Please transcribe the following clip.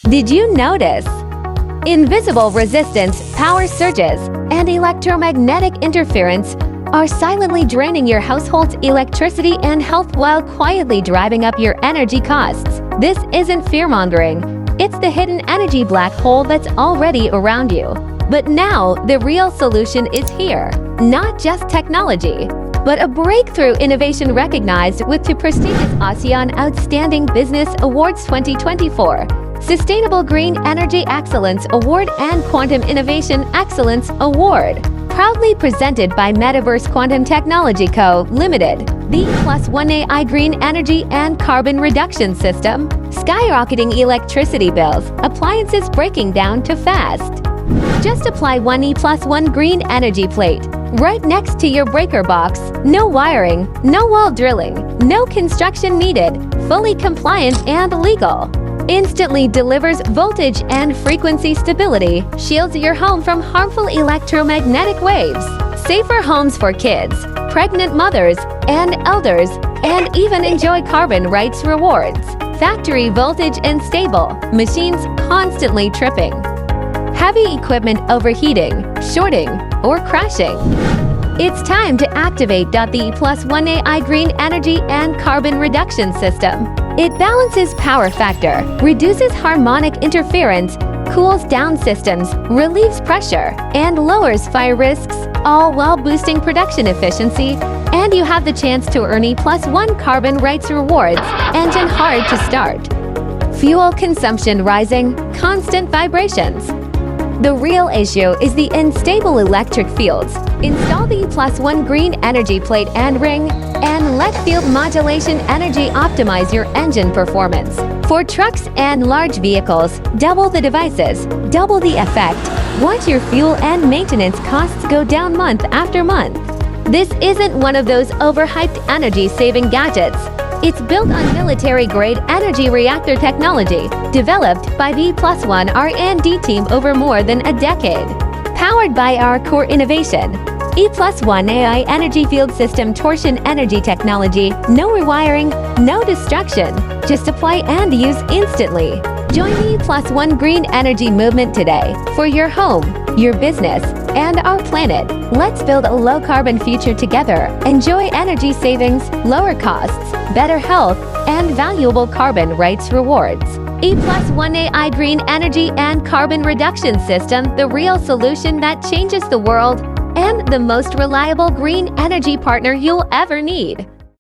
Did you notice? Invisible resistance, power surges, and electromagnetic interference are silently draining your household's electricity and health while quietly driving up your energy costs. This isn't fear-mongering. It's the hidden energy black hole that's already around you. But now, the real solution is here. Not just technology, but a breakthrough innovation recognized with two prestigious ASEAN Outstanding Business Awards 2024, Sustainable Green Energy Excellence Award and Quantum Innovation Excellence Award. Proudly presented by Metaverse Quantum Technology Co., Limited, the ePlusOne AI Green Energy and Carbon Reduction System. Skyrocketing electricity bills, appliances breaking down too fast. Just apply one ePlusOne Green Energy plate right next to your breaker box. No wiring, no wall drilling, no construction needed, fully compliant and legal. Instantly delivers voltage and frequency stability, shields your home from harmful electromagnetic waves. Safer homes for kids, pregnant mothers, and elders, and even enjoy carbon rights rewards. Factory voltage and stable, machines constantly tripping. Heavy equipment overheating, shorting, or crashing. It's time to activate the ePlusOne AI Green Energy and Carbon Reduction System. It balances power factor, reduces harmonic interference, cools down systems, relieves pressure, and lowers fire risks, all while boosting production efficiency. And you have the chance to earn ePlusOne carbon rights rewards. Engine hard to start. Fuel consumption rising, constant vibrations. The real issue is the unstable electric fields. Install the ePlusOne Green Energy plate and ring, and let field modulation energy optimize your engine performance. For trucks and large vehicles, double the devices, double the effect. Watch your fuel and maintenance costs go down month after month. This isn't one of those overhyped energy-saving gadgets. It's built on military-grade energy reactor technology, developed by the ePlusOne R&D team over more than a decade. Powered by our core innovation, ePlusOne AI EnergyField System Torsion energy technology, no rewiring, no distraction, just apply and use instantly. Join the ePlusOne Green Energy movement today for your home, your business, and our planet. Let's build a low-carbon future together. Enjoy energy savings, lower costs, better health, and valuable carbon rights rewards. ePlusOne AI Green Energy and Carbon Reduction System, the real solution that changes the world, and the most reliable green energy partner you'll ever need.